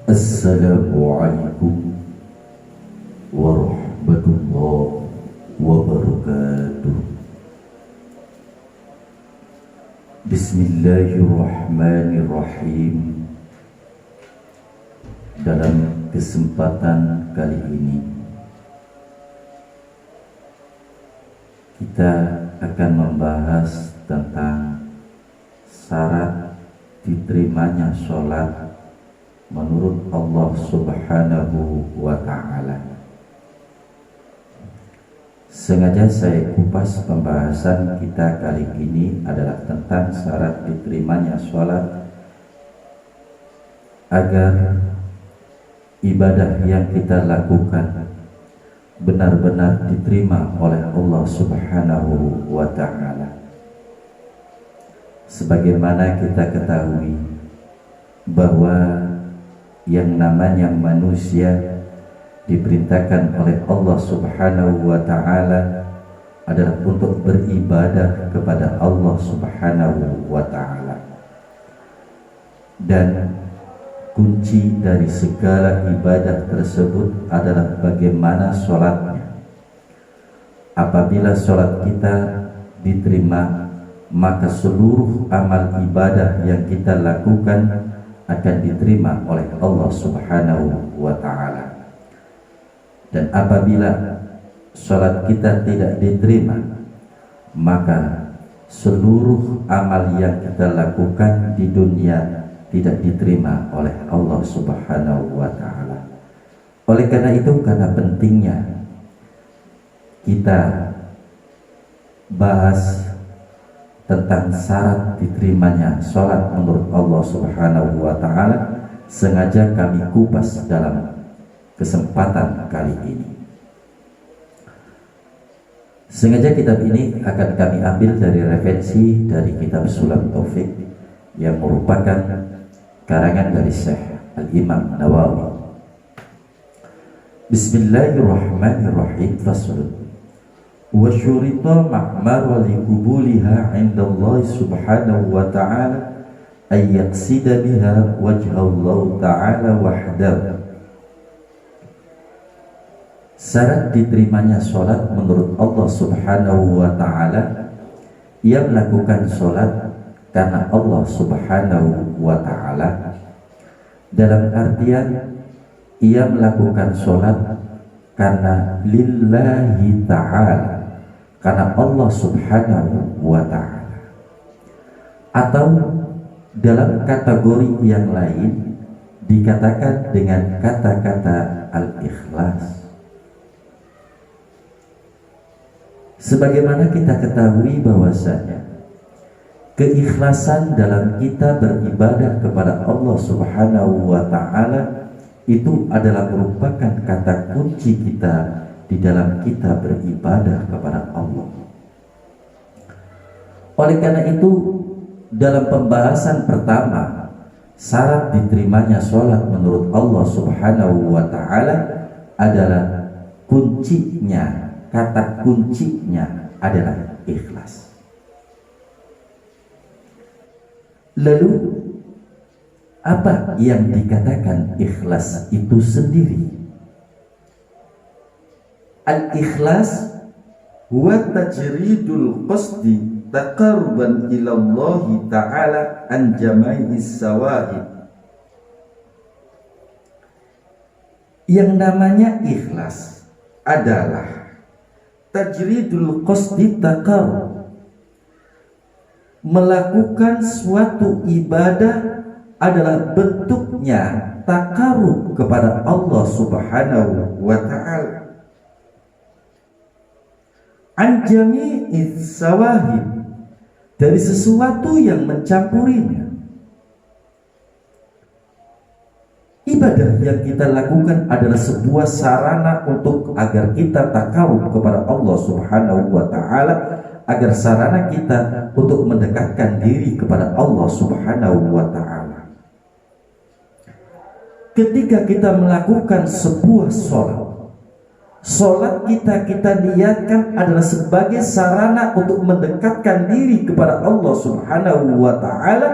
Assalamualaikum warahmatullahi wabarakatuh. Bismillahirrahmanirrahim. Dalam kesempatan kali ini kita akan membahas tentang syarat diterimanya sholat menurut Allah Subhanahu wa Ta'ala. Sengaja saya kupas pembahasan kita kali ini adalah tentang syarat diterimanya sholat agar ibadah yang kita lakukan benar-benar diterima oleh Allah Subhanahu wa Ta'ala. Sebagaimana kita ketahui bahwa yang namanya manusia diperintahkan oleh Allah Subhanahu wa Ta'ala adalah untuk beribadah kepada Allah Subhanahu wa Ta'ala, dan kunci dari segala ibadah tersebut adalah bagaimana sholatnya. Apabila sholat kita diterima, maka seluruh amal ibadah yang kita lakukan akan diterima oleh Allah Subhanahu wa Ta'ala. Dan apabila sholat kita tidak diterima, maka seluruh amal yang kita lakukan di dunia tidak diterima oleh Allah Subhanahu wa Ta'ala. Oleh karena itu, karena pentingnya kita bahas tentang syarat diterimanya sholat menurut Allah Subhanahu wa Ta'ala, sengaja kami kupas dalam kesempatan kali ini. Sengaja kitab ini akan kami ambil dari referensi dari kitab Sulam Taufik yang merupakan karangan dari Syekh Al-Imam Nawawi. Bismillahirrahmanirrahim. Faslun. Wa syurita ma'mar li qubuliha 'inda Allah Subhanahu wa Ta'ala ay yaqsida biha wajha Allah Ta'ala wahdahu. Syarat diterimanya sholat menurut Allah Subhanahu wa Ta'ala, ia melakukan sholat karena Allah Subhanahu wa Ta'ala, dalam artian ia melakukan sholat karena lillahi ta'ala, karena Allah Subhanahu wa Ta'ala. Atau dalam kategori yang lain dikatakan dengan kata-kata al-ikhlas. Sebagaimana kita ketahui bahwasanya keikhlasan dalam kita beribadah kepada Allah Subhanahu wa Ta'ala itu adalah merupakan kata kunci kita di dalam kita beribadah kepada Allah. Oleh karena itu, dalam pembahasan pertama, syarat diterimanya sholat menurut Allah Subhanahu wa Ta'ala adalah kuncinya, kata kuncinya adalah ikhlas. Lalu apa yang dikatakan ikhlas itu sendiri? Al-ikhlas huwa tajridul qasdi taqarruban ila Allah Ta'ala an jama'is sawahib. Yang namanya ikhlas adalah tajridul qasdi taqarrub, melakukan suatu ibadah adalah bentuknya takarub kepada Allah Subhanahu wa Ta'ala. An jami'is sawahib, dari sesuatu yang mencampurinya. Ibadah yang kita lakukan adalah sebuah sarana untuk agar kita takarub kepada Allah Subhanahu wa Ta'ala, agar sarana kita untuk mendekatkan diri kepada Allah Subhanahu wa Ta'ala. Ketika kita melakukan sebuah sholat kita niatkan adalah sebagai sarana untuk mendekatkan diri kepada Allah Subhanahu wa Ta'ala,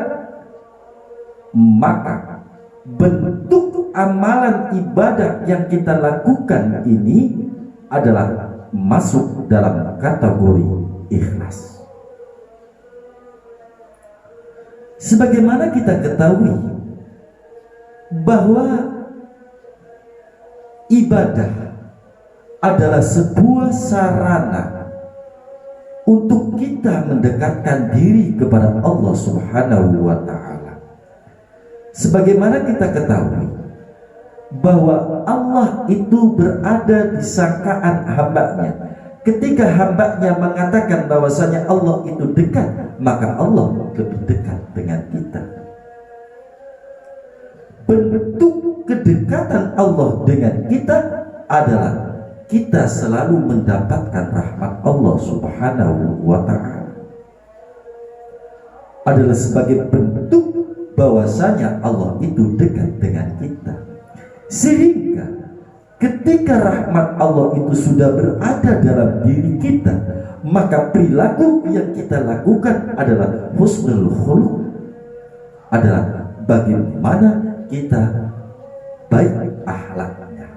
maka bentuk amalan ibadah yang kita lakukan ini adalah masuk dalam kategori ikhlas. Sebagaimana kita ketahui bahwa ibadah adalah sebuah sarana untuk kita mendekatkan diri kepada Allah Subhanahu wa Ta'ala. Sebagaimana kita ketahui bahwa Allah itu berada di sangkaan hambanya. Ketika hambanya mengatakan bahwasanya Allah itu dekat, maka Allah lebih dekat dengan kita. Bentuk kedekatan Allah dengan kita adalah kita selalu mendapatkan rahmat Allah Subhanahu wa Ta'ala. Adalah sebagai bentuk bahwasanya Allah itu dekat dengan kita. Sehingga ketika rahmat Allah itu sudah berada dalam diri kita, maka perilaku yang kita lakukan adalah husnul khuluq, adalah bagaimana kita baik akhlaknya.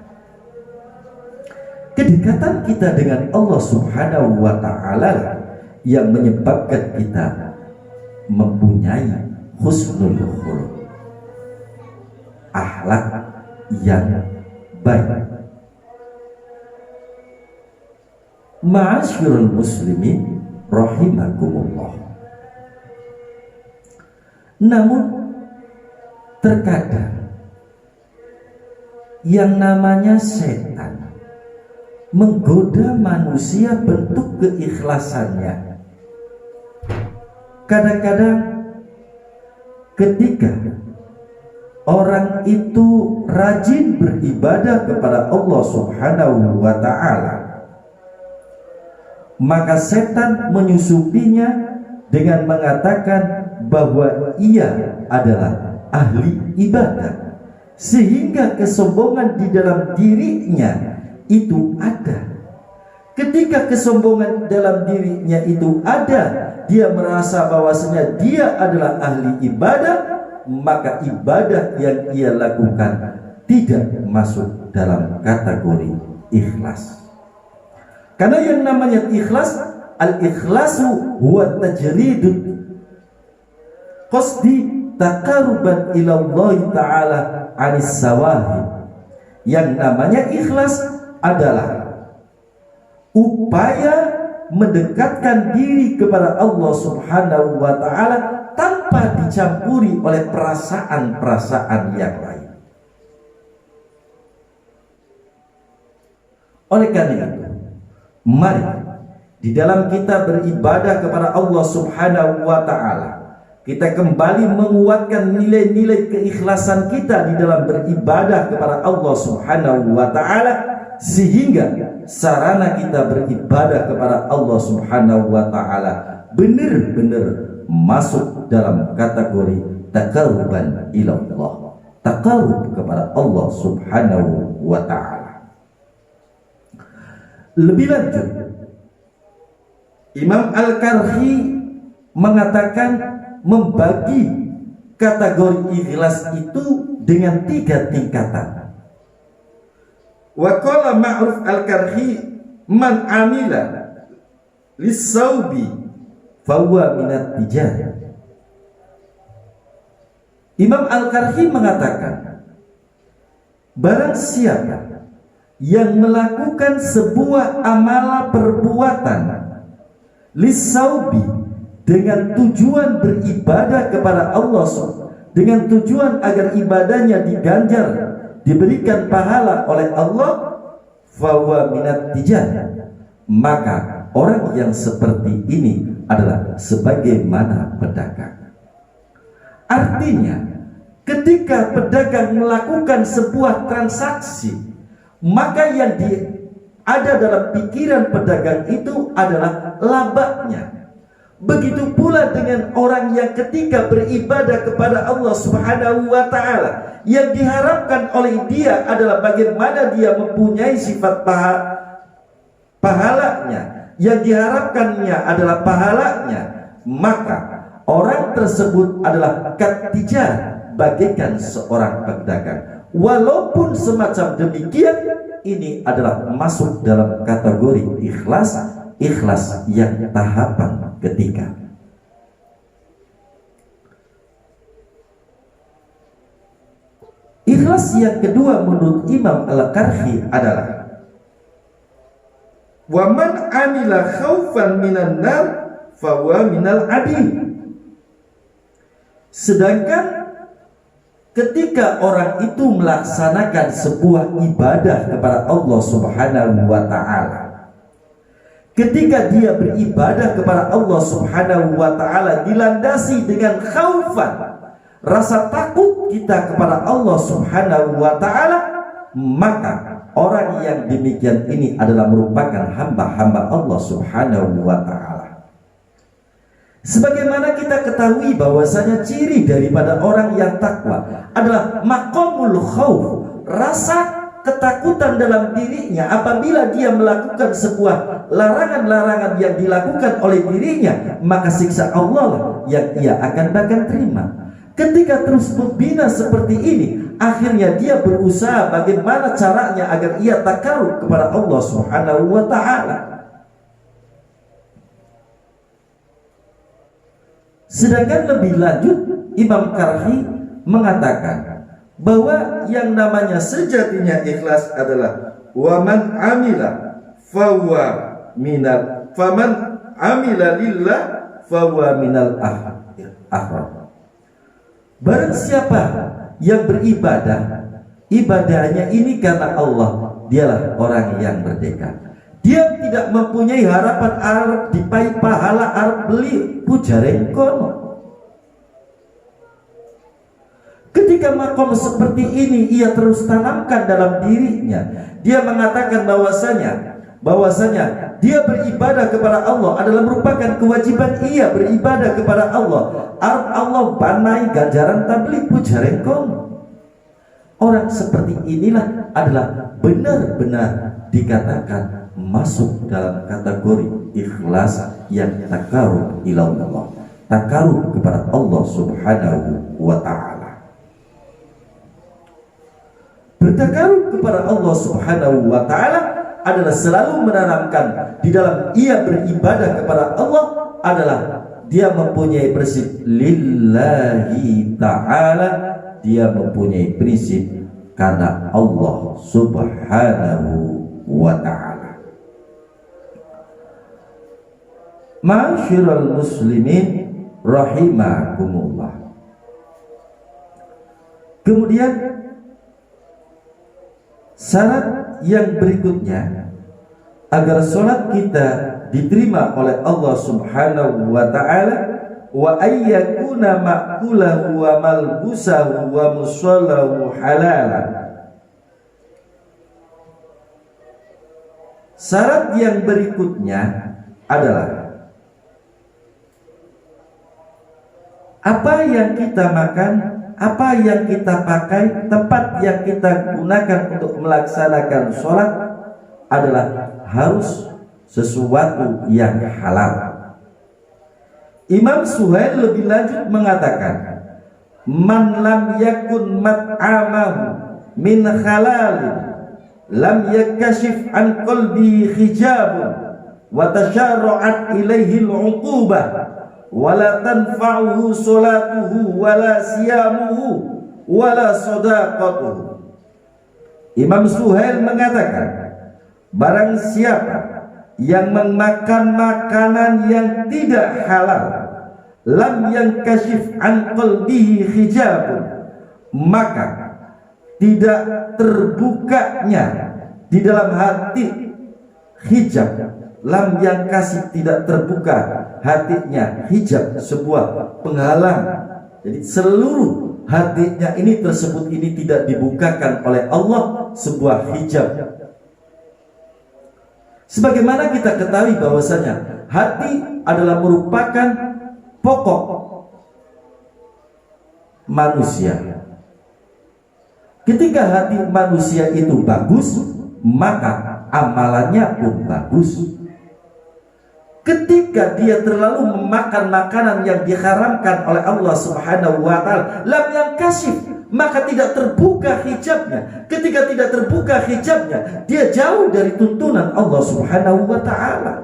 Kedekatan kita dengan Allah Subhanahu wa Ta'ala yang menyebabkan kita mempunyai husnul khuluq, akhlak yang baik. Ma'asyiral muslimin rahimakumullah. Namun terkadang yang namanya setan menggoda manusia bentuk keikhlasannya. Kadang-kadang ketika orang itu rajin beribadah kepada Allah Subhanahu wa Ta'ala, maka setan menyusupinya dengan mengatakan bahwa ia adalah ahli ibadah, sehingga kesombongan di dalam dirinya itu ada. Ketika kesombongan dalam dirinya itu ada, dia merasa bahwasanya dia adalah ahli ibadah, maka ibadah yang ia lakukan tidak masuk dalam kategori ikhlas. Karena yang namanya ikhlas, al-ikhlasu huwa tajridud qasdi taqarruban ila Allah Ta'ala anis sawahib. Yang namanya ikhlas adalah upaya mendekatkan diri kepada Allah Subhanahu wa Ta'ala tanpa dicampuri oleh perasaan-perasaan yang lain. Oleh karena itu, mari di dalam kita beribadah kepada Allah Subhanahu wa Ta'ala, kita kembali menguatkan nilai-nilai keikhlasan kita di dalam beribadah kepada Allah Subhanahu wa Ta'ala, sehingga sarana kita beribadah kepada Allah Subhanahu wa Ta'ala benar-benar masuk dalam kategori taqarruban ila Allah, taqarrub kepada Allah Subhanahu wa Ta'ala. Lebih lanjut, Imam Al-Karhi mengatakan membagi kategori ikhlas itu dengan 3 tingkatan. Wa qala Ma'ruf Al-Karhi man amila lis-saubi fahuwa minat tijar. Imam Al-Karhi mengatakan, barang siapa yang melakukan sebuah amalan perbuatan lis-saubi dengan tujuan beribadah kepada Allah, dengan tujuan agar ibadahnya diganjar, diberikan pahala oleh Allah, fahuwa minat tijar, maka orang yang seperti ini adalah sebagaimana pedagang. Artinya, ketika pedagang melakukan sebuah transaksi, maka yang ada dalam pikiran pedagang itu adalah labanya. Begitu pula dengan orang yang ketika beribadah kepada Allah Subhanahu wa Ta'ala, yang diharapkan oleh dia adalah bagaimana dia mempunyai sifat pahalanya, yang diharapkannya adalah pahalanya, maka orang tersebut adalah katijar, bagaikan seorang pedagang. Walaupun semacam demikian, ini adalah masuk dalam kategori ikhlas yang tahapan ketiga. Ikhlas yang kedua menurut Imam Al-Karhi adalah wa man amila khaufan minan nar fa huwa minal adil. Sedangkan ketika orang itu melaksanakan sebuah ibadah kepada Allah Subhanahu wa ta'ala, ketika dia beribadah kepada Allah Subhanahu wa ta'ala dilandasi dengan khaufan, rasa takut kita kepada Allah Subhanahu wa ta'ala, maka orang yang demikian ini adalah merupakan hamba-hamba Allah Subhanahu wa ta'ala. Sebagaimana kita ketahui bahwasanya ciri daripada orang yang takwa adalah maqamul khauf, rasa ketakutan dalam dirinya apabila dia melakukan sebuah larangan-larangan yang dilakukan oleh dirinya, maka siksa Allah yang ia akan terima. Ketika terus membina seperti ini, akhirnya dia berusaha bagaimana caranya agar ia takarub kepada Allah Subhanahu wa ta'ala. Sedangkan lebih lanjut, Imam Karhi mengatakan bahwa yang namanya sejatinya ikhlas adalah waman amila fawa minal faman amila lillah fawa minal ahram. Barang siapa yang beribadah, ibadahnya ini karena Allah, dialah orang yang merdeka. Dia tidak mempunyai harapan Arab dipai pahala Arab beli pujaren kono. Ketika makom seperti ini ia terus tanamkan dalam dirinya, dia mengatakan bahwasanya dia beribadah kepada Allah adalah merupakan kewajiban ia beribadah kepada Allah. Arab Allah banai ganjaran tablik pujaren kono. Orang seperti inilah adalah benar-benar dikatakan masuk dalam kategori ikhlas yang takarub ilallah, takarub kepada Allah Subhanahu wa ta'ala. Bertakarub kepada Allah Subhanahu wa ta'ala adalah selalu menanamkan di dalam ia beribadah kepada Allah adalah dia mempunyai prinsip lillahi ta'ala, dia mempunyai prinsip karena Allah Subhanahu wa ta'ala. Ma'asyiral muslimin rahimakumullah. Kemudian syarat yang berikutnya agar sholat kita diterima oleh Allah Subhanahu wa ta'ala, wa ayyakuna ma'kulahu wa malbusahu wa musallahu halalan. Syarat yang berikutnya adalah apa yang kita makan, apa yang kita pakai, tempat yang kita gunakan untuk melaksanakan sholat adalah harus sesuatu yang halal. Imam Suhail lebih lanjut mengatakan, man lam yakun mat'amahu min halalin lam yakashif an qalbi hijabun wa tasharra'at ilaihi al-'uqubah wala tanfa'uhu salatuhu wala siyamuhu wala sadaqatuhu. Imam Suhail mengatakan, barang siapa yang memakan makanan yang tidak halal, lam yankashif an qalbihi hijabun, maka tidak terbukanya di dalam hati hijab. Lam yang kasih tidak terbuka hatinya, hijab sebuah penghalang. Jadi seluruh hatinya ini tersebut ini tidak dibukakan oleh Allah, sebuah hijab. Sebagaimana kita ketahui bahwasanya hati adalah merupakan pokok manusia. Ketika hati manusia itu bagus, maka amalannya pun bagus. Ketika dia terlalu memakan makanan yang diharamkan oleh Allah Subhanahu wa ta'ala, lam yang kasih, maka tidak terbuka hijabnya. Ketika tidak terbuka hijabnya, dia jauh dari tuntunan Allah Subhanahu wa ta'ala.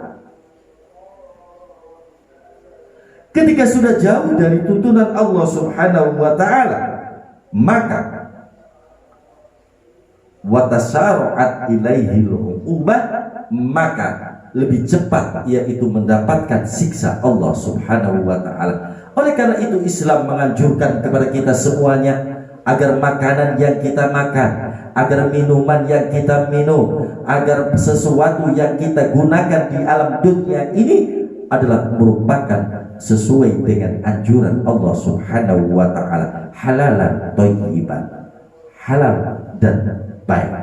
Ketika sudah jauh dari tuntunan Allah Subhanahu wa ta'ala, maka watasara'at ilaihil uqubah, maka lebih cepat yaitu mendapatkan siksa Allah Subhanahu wa ta'ala. Oleh karena itu Islam menganjurkan kepada kita semuanya agar makanan yang kita makan, agar minuman yang kita minum, agar sesuatu yang kita gunakan di alam dunia ini adalah merupakan sesuai dengan anjuran Allah Subhanahu wa ta'ala, halalan thayyiban, halal dan baik.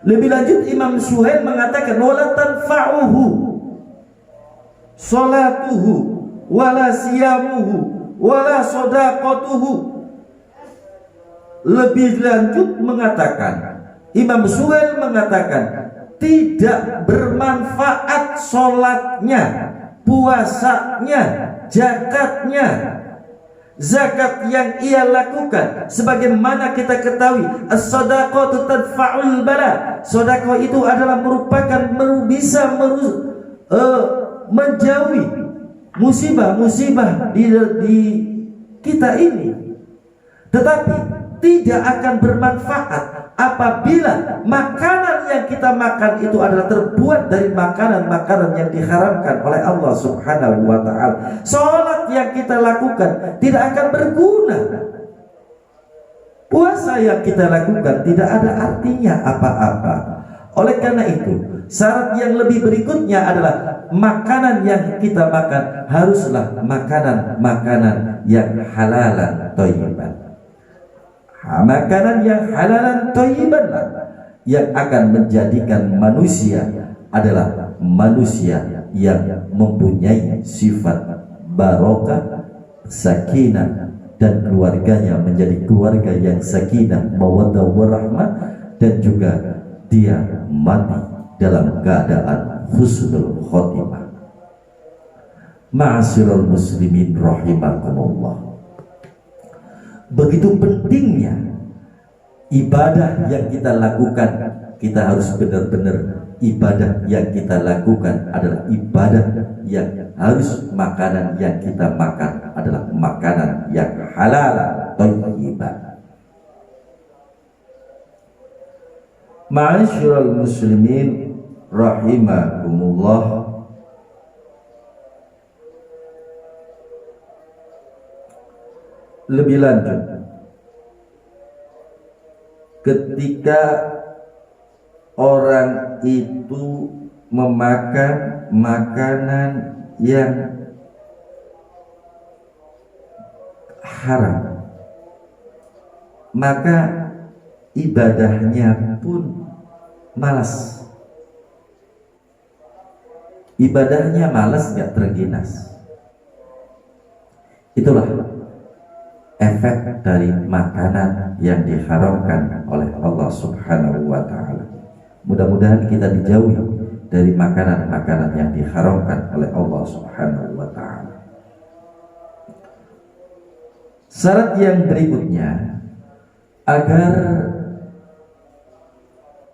Lebih lanjut Imam Suhail mengatakan wala tanfa'uhu salatuhu wala siyamuhu wala shadaqatuhu. Lebih lanjut mengatakan, Imam Suhail mengatakan tidak bermanfaat sholatnya, puasanya, zakatnya. Zakat yang ia lakukan, sebagaimana kita ketahui, as-shadaqatu tadfa'ul bala. Sedekah itu adalah merupakan bisa menjauhi musibah-musibah di kita ini. Tetapi tidak akan bermanfaat apabila makanan yang kita makan itu adalah terbuat dari makanan-makanan yang diharamkan oleh Allah Subhanahu wa ta'ala. Salat yang kita lakukan tidak akan berguna. Puasa yang kita lakukan tidak ada artinya apa-apa. Oleh karena itu, syarat yang lebih berikutnya adalah makanan yang kita makan haruslah makanan-makanan yang halalan thayyiban. Makanan yang halalan thayyiban yang akan menjadikan manusia adalah manusia yang mempunyai sifat barokah, sakinah, dan keluarganya menjadi keluarga yang sakinah, mawaddah warahmah, dan juga dia mati dalam keadaan husnul khotimah. Ma'asyiral muslimin rahimakumullah. Begitu pentingnya ibadah yang kita lakukan. Kita harus benar-benar ibadah yang kita lakukan adalah ibadah yang harus makanan yang kita makan adalah makanan yang halal thayyiban. Ma'asyiral muslimin rahimakumullah. Lebih lanjut, ketika orang itu memakan makanan yang haram, maka ibadahnya pun malas. Ibadahnya malas, gak terginas. Itulah efek dari makanan yang diharamkan oleh Allah Subhanahu wa ta'ala. Mudah-mudahan kita dijauhi dari makanan-makanan yang diharamkan oleh Allah Subhanahu wa ta'ala. Syarat yang berikutnya agar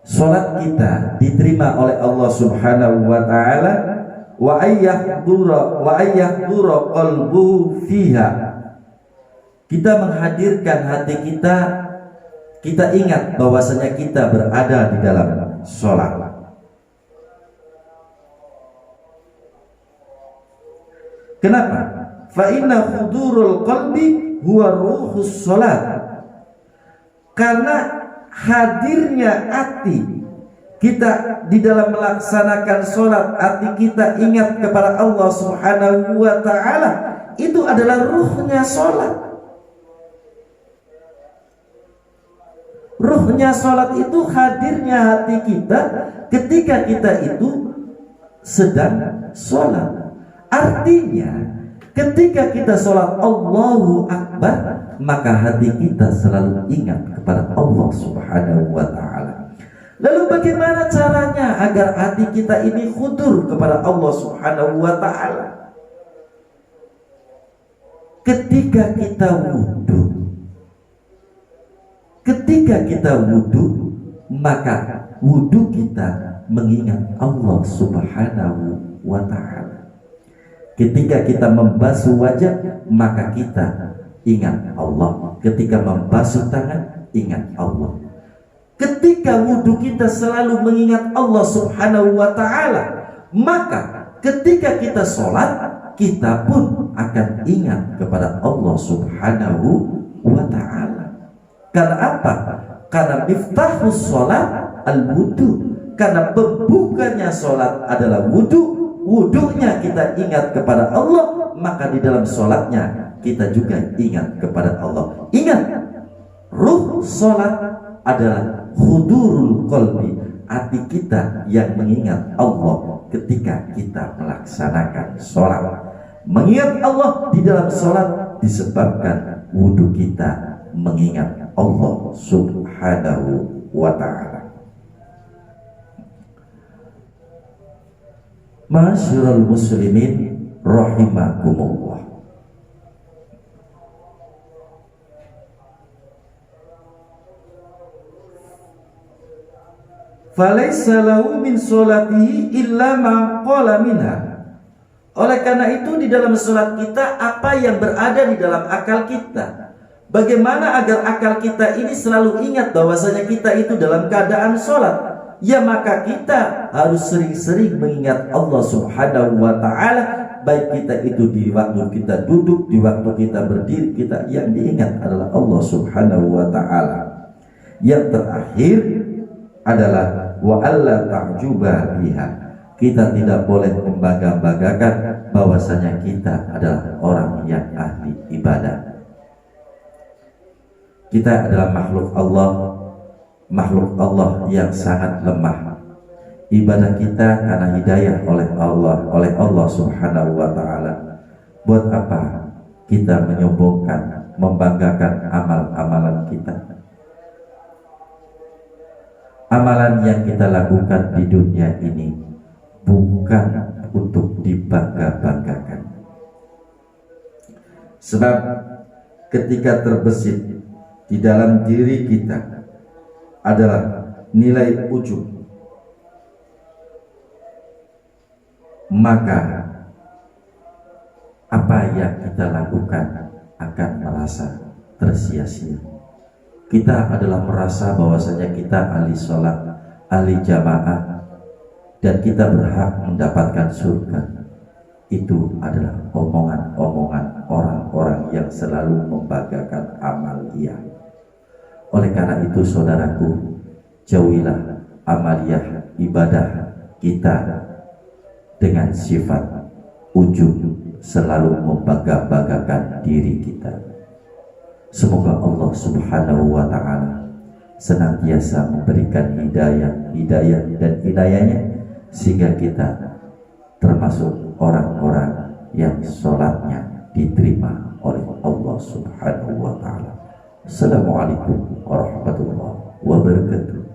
sholat kita diterima oleh Allah Subhanahu wa ta'ala, wa ayyahdura qalbuhu fiha. Kita menghadirkan hati kita, kita ingat bahwasanya kita berada di dalam sholat. Kenapa? Fa inna hudurul qalbi huwa ruhus sholat. Karena hadirnya hati kita di dalam melaksanakan sholat, hati kita ingat kepada Allah Subhanahu wa ta'ala, itu adalah ruhnya sholat. Ruhnya sholat itu hadirnya hati kita ketika kita itu sedang sholat. Artinya ketika kita sholat Allahu Akbar, maka hati kita selalu ingat kepada Allah Subhanahu wa ta'ala. Lalu bagaimana caranya agar hati kita ini khudur kepada Allah Subhanahu wa ta'ala? Ketika kita wudhu, Ketika kita wudhu, maka wudhu kita mengingat Allah Subhanahu wa ta'ala. Ketika kita membasuh wajah, maka kita ingat Allah. Ketika membasuh tangan, ingat Allah. Ketika wudhu kita selalu mengingat Allah Subhanahu wa ta'ala, maka ketika kita sholat, kita pun akan ingat kepada Allah Subhanahu wa ta'ala. Karena apa? Karena miftahus sholat al-wudu. Karena pembukanya sholat adalah wudu. Wudunya kita ingat kepada Allah, maka di dalam sholatnya kita juga ingat kepada Allah. Ingat, ruh sholat adalah hudurul qalbi, hati kita yang mengingat Allah ketika kita melaksanakan sholat. Mengingat Allah di dalam sholat disebabkan wudu kita mengingat Allah Subhanahu wa ta'ala. Ma'asyiral muslimin rahimakumullah. Falaysa lahu min sholatihi illa ma qala minha. Oleh karena itu di dalam sholat kita apa yang berada di dalam akal kita. Bagaimana agar akal kita ini selalu ingat bahwasanya kita itu dalam keadaan sholat? Ya maka kita harus sering-sering mengingat Allah Subhanahu wa ta'ala. Baik kita itu di waktu kita duduk, di waktu kita berdiri, kita yang diingat adalah Allah Subhanahu wa ta'ala. Yang terakhir adalah wa alla ta'juba biha. Kita tidak boleh membangga-banggakan bahwasanya kita adalah orang yang ahli ibadah. Kita adalah makhluk Allah yang sangat lemah. Ibadah kita karena hidayah oleh Allah Subhanahu wa ta'ala. Buat apa kita menyombongkan, membanggakan amal-amalan kita? Amalan yang kita lakukan di dunia ini bukan untuk dibangga-banggakan. Sebab ketika terbesit di dalam diri kita adalah nilai ujub, maka apa yang kita lakukan akan merasa tersia-sia. Kita adalah merasa bahwasanya kita ahli sholat, ahli jamaah, dan kita berhak mendapatkan surga. Itu adalah omongan-omongan orang-orang yang selalu membanggakan amaliyah. Oleh karena itu saudaraku, jauhilah amaliyah ibadah kita dengan sifat ujub, selalu membangga-banggakan diri kita. Semoga Allah Subhanahu wa ta'ala senantiasa memberikan hidayah dan inayahnya, sehingga kita termasuk orang-orang yang sholatnya diterima oleh Allah Subhanahu wa ta'ala. Assalamualaikum warahmatullahi wabarakatuh.